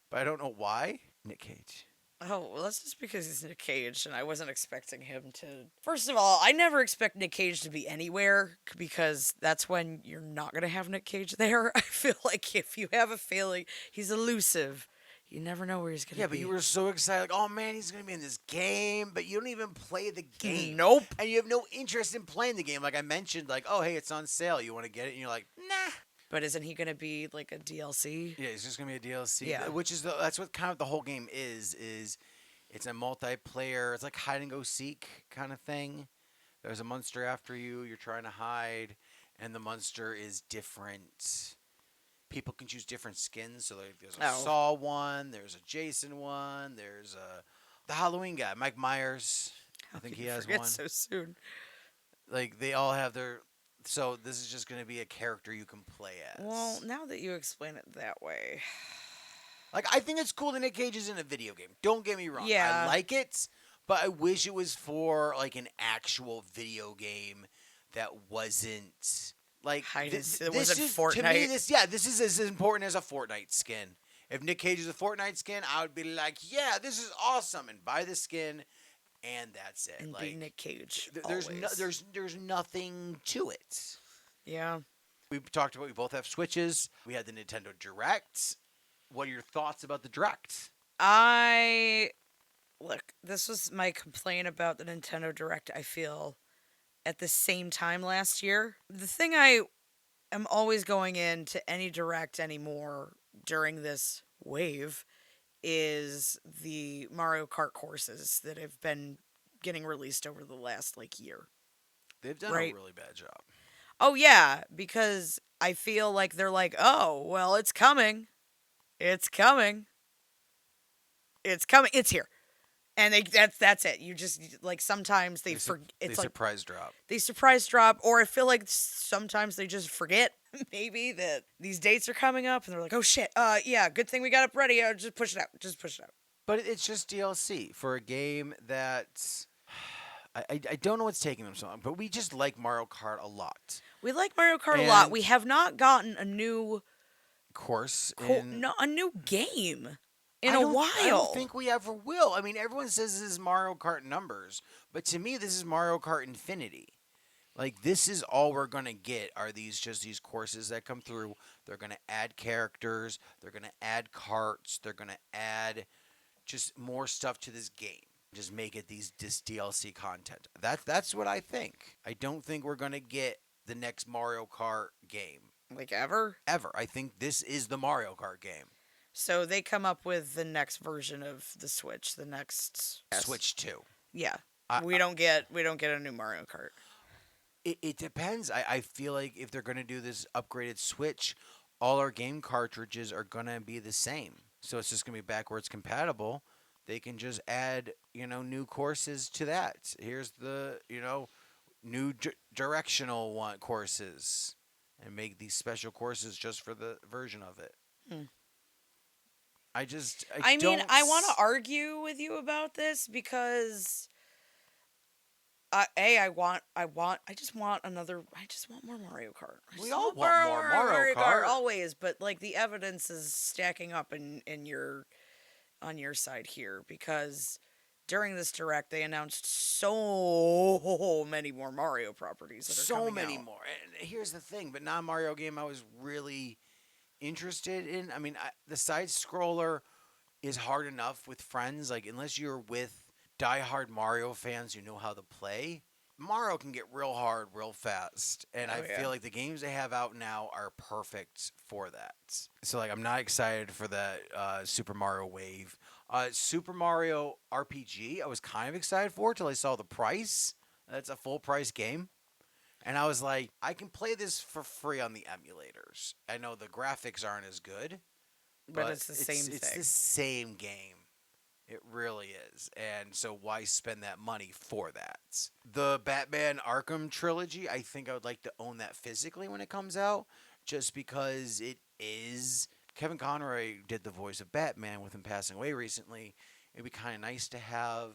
A: but I don't know why. Nick Cage.
B: Oh, well, that's just because he's Nick Cage, and I wasn't expecting him to. First of all, I never expect Nick Cage to be anywhere because that's when you're not going to have Nick Cage there. I feel like if you have a feeling he's elusive, you never know where he's going to
A: Yeah,
B: be.
A: but you were so excited, like, oh man, he's gonna be in this game, but you don't even play the game.
B: Nope.
A: And you have no interest in playing the game. Like I mentioned, like, oh hey, it's on sale. You want to get it? And you're like, nah.
B: But isn't he going to be like a DLC?
A: Yeah, it's just gonna be a DLC.
B: Yeah.
A: Which is that's what kind of the whole game is. It's a multiplayer. It's like hide and go seek kind of thing. There's a monster after you. You're trying to hide, and the monster is different. People can choose different skins. So like, there's a Saw one. There's a Jason one. There's the Halloween guy, Mike Myers. I think he has one.
B: So soon.
A: Like they all have their. So this is just going to be a character you can play as.
B: Well, now that you explain it that way.
A: Like I think it's cool that Nick Cage is in a video game. Don't get me wrong.
B: Yeah.
A: I like it, but I wish it was for like an actual video game that wasn't like
B: it wasn't Fortnite.
A: To me, this is as important as a Fortnite skin. If Nick Cage is a Fortnite skin, I would be like, yeah, this is awesome, and buy the skin, and that's it.
B: And
A: like
B: be Nick Cage.
A: There's nothing to it.
B: Yeah.
A: We talked about we both have Switches. We had the Nintendo Direct. What are your thoughts about the Direct?
B: Look, this was my complaint about the Nintendo Direct, I feel, at the same time last year. The thing I am always going into any Direct anymore during this wave is the Mario Kart courses that have been getting released over the last, year.
A: They've done a really bad job.
B: Oh, yeah, because I feel like they're like, oh, well, it's coming. It's coming. It's coming. It's here. And that's it. You just sometimes they forget. It's
A: surprise drop.
B: They surprise drop, or I feel like sometimes they just forget maybe that these dates are coming up, and they're like, oh shit. Yeah, good thing we got up ready. Just push it out. Just push it out.
A: But it's just DLC for a game that I don't know what's taking them so long. But we just like Mario Kart a lot.
B: We like Mario Kart a lot. We have not gotten a new
A: course,
B: a new game in a while.
A: I don't think we ever will. I mean, everyone says this is Mario Kart numbers, but to me, this is Mario Kart Infinity. Like, this is all we're gonna get are these courses that come through. They're gonna add characters. They're gonna add carts. They're gonna add just more stuff to this game. Just make it this DLC content. That's what I think. I don't think we're gonna get the next Mario Kart game.
B: Like ever?
A: Ever. I think this is the Mario Kart game.
B: So they come up with the next version of the Switch, the next
A: Switch 2.
B: Yeah. We don't get a new Mario Kart.
A: It depends. I feel like if they're going to do this upgraded Switch, all our game cartridges are going to be the same. So it's just going to be backwards compatible. They can just add, new courses to that. Here's the, new directional courses. And make these special courses just for the version of it. I
B: want to argue with you about this because I just want more Mario Kart.
A: We all want more Mario Kart
B: always, but the evidence is stacking up on your side here because during this Direct, they announced so many more Mario properties that are coming out.
A: So many more. And here's the thing, but not a Mario game I was really interested in. I mean, the side-scroller is hard enough with friends. Like, unless you're with diehard Mario fans who know how to play, Mario can get real hard real fast. And I feel like the games they have out now are perfect for that. So, I'm not excited for that Super Mario Wave. Super Mario RPG, I was kind of excited for till I saw the price. That's a full-price game. And I was like, I can play this for free on the emulators. I know the graphics aren't as good,
B: But
A: but
B: it's the
A: it's
B: same
A: it's
B: thing.
A: the same game. It really is. And so why spend that money for that? The Batman Arkham trilogy, I think I would like to own that physically when it comes out, just because it is. Kevin Conroy did the voice of Batman with him passing away recently. It'd be kind of nice to have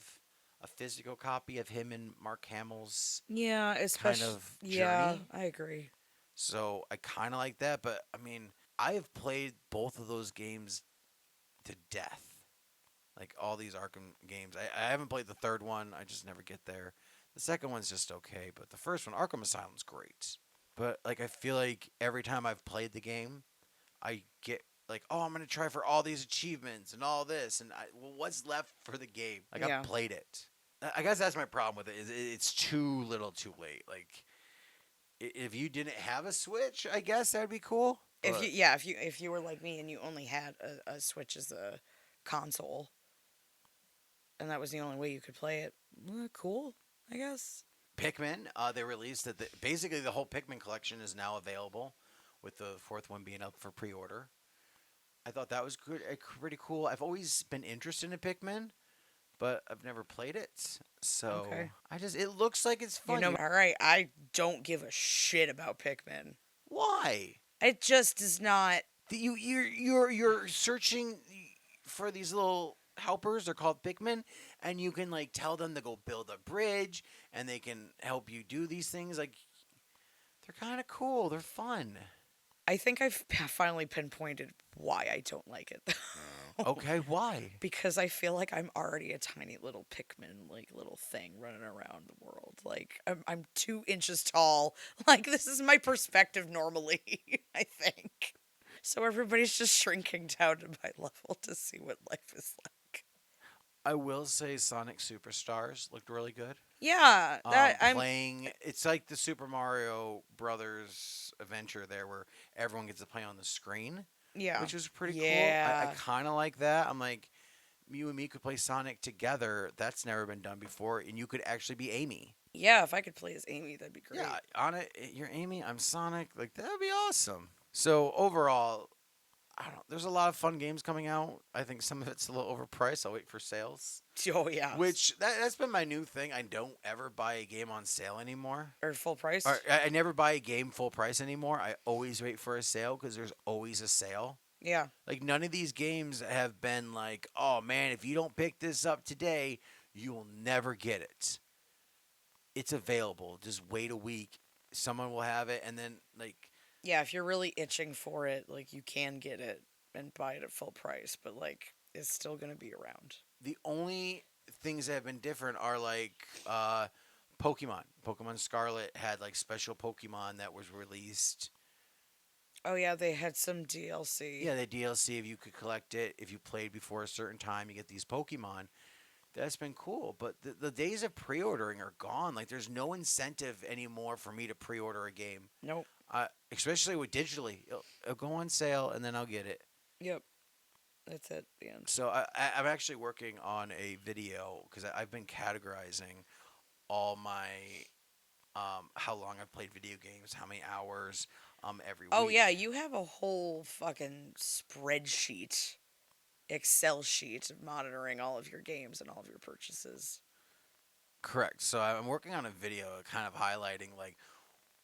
A: a physical copy of him and Mark Hamill's
B: Yeah,
A: kind
B: especially.
A: of
B: Yeah,
A: journey.
B: I agree.
A: So I kind of like that, but I mean, I have played both of those games to death. Like all these Arkham games. I haven't played the third one. I just never get there. The second one's just okay, but the first one, Arkham Asylum's great. But like I feel like every time I've played the game, I get like, oh, I'm gonna try for all these achievements and all this, and well, what's left for the game? Like I've
B: Yeah.
A: played it. I guess that's my problem with it. Is it's too little, too late. Like if you didn't have a Switch, I guess that'd be cool.
B: If you,
A: But
B: yeah, if you were like me and you only had a Switch as a console, and that was the only way you could play it, cool, I guess.
A: Pikmin, they released that basically the whole Pikmin collection is now available, with the fourth one being up for pre-order. I thought that was good, pretty cool. I've always been interested in Pikmin, but I've never played it. So
B: Okay.
A: it looks like it's
B: You
A: fun.
B: know, all right, I don't give a shit about Pikmin.
A: Why?
B: It just does not.
A: You're searching for these little helpers. They're called Pikmin, and you can like tell them to go build a bridge, and they can help you do these things. Like they're kind of cool. They're fun.
B: I think I've finally pinpointed why I don't like it.
A: Okay, why?
B: Because I feel like I'm already a tiny little Pikmin, like little thing running around the world. Like I'm 2 inches tall. Like this is my perspective normally. I think. So everybody's just shrinking down to my level to see what life is like.
A: I will say Sonic Superstars looked really good.
B: Yeah, that I'm.
A: Playing, it's like the Super Mario Brothers adventure there, where everyone gets to play on the screen,
B: Yeah,
A: which was pretty cool. I
B: yeah,
A: kind of like that. I'm like, you and me could play Sonic together. That's never been done before, and you could actually be Amy.
B: yeah. If I could play as Amy, that'd be
A: Yeah,
B: great.
A: on it, you're Amy. I'm Sonic. Like that would be awesome. So overall, I don't. There's a lot of fun games coming out. I think some of it's a little overpriced. I'll wait for sales.
B: Oh yeah,
A: Which that's been my new thing. I don't ever buy a game on sale anymore.
B: or full
A: Or
B: price.
A: I never buy a game full price anymore. I always wait for a sale because there's always a sale.
B: Yeah,
A: Like none of these games have been like, oh man, if you don't pick this up today, you will never get it. It's available. Just wait a week. Someone will have it, and then like
B: yeah. If you're really itching for it, like you can get it and buy it at full price, but like it's still gonna be around.
A: the only things that have been different are like Pokemon. Pokemon Scarlet had like special Pokemon that was released.
B: Oh yeah, they had some DLC.
A: Yeah, the DLC, if you could collect it, if you played before a certain time, you get these Pokemon. That's been cool. But the days of pre ordering are gone. Like, there's no incentive anymore for me to pre order a game,
B: Nope.
A: especially with digitally. It'll go on sale and then I'll get it.
B: Yep. That's it. The end.
A: So I'm actually working on a video because I've been categorizing all my how long I've played video games, how many hours every
B: Oh
A: week.
B: yeah, you have a whole fucking spreadsheet, Excel sheet monitoring all of your games and all of your purchases.
A: Correct. So I'm working on a video kind of highlighting like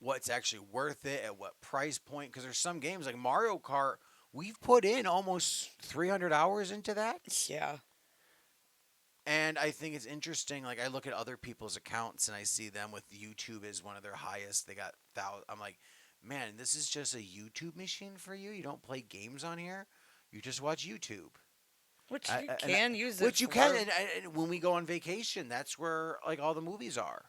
A: what's actually worth it at what price point because there's some games like Mario Kart we've put in almost 300 hours into that.
B: Yeah.
A: And I think it's interesting. Like I look at other people's accounts and I see them with YouTube as one of their highest. They got thousands. I'm like, man, this is just a YouTube machine for you. You don't play games on here. You just watch YouTube.
B: Which
A: I,
B: you
A: I- and I-
B: can use it
A: which you
B: for.
A: can. And when we go on vacation, that's where like all the movies are.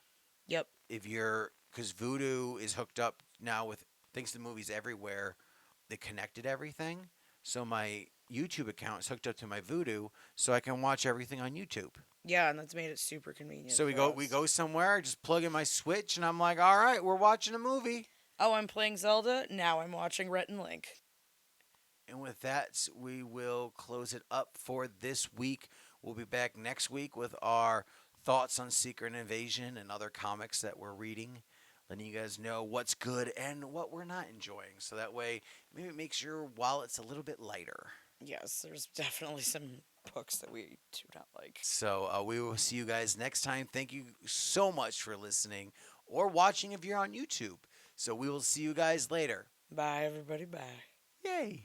B: Yep.
A: If you're because Vudu is hooked up now with thanks to movies everywhere. They connected everything. So my YouTube account is hooked up to my Vudu, so I can watch everything on YouTube.
B: Yeah, and that's made it super convenient.
A: So
B: for
A: we
B: us.
A: go somewhere, just plug in my Switch, and I'm like, all right, we're watching a movie.
B: Oh, I'm playing Zelda. Now I'm watching Rhett and Link.
A: And with that, we will close it up for this week. We'll be back next week with our thoughts on Secret Invasion and other comics that we're reading. letting you guys know what's good and what we're not enjoying. So that way, maybe it makes your wallets a little bit lighter.
B: Yes, there's definitely some books that we do not like.
A: So we will see you guys next time. Thank you so much for listening or watching if you're on YouTube. So we will see you guys later.
B: Bye, everybody. Bye.
A: Yay!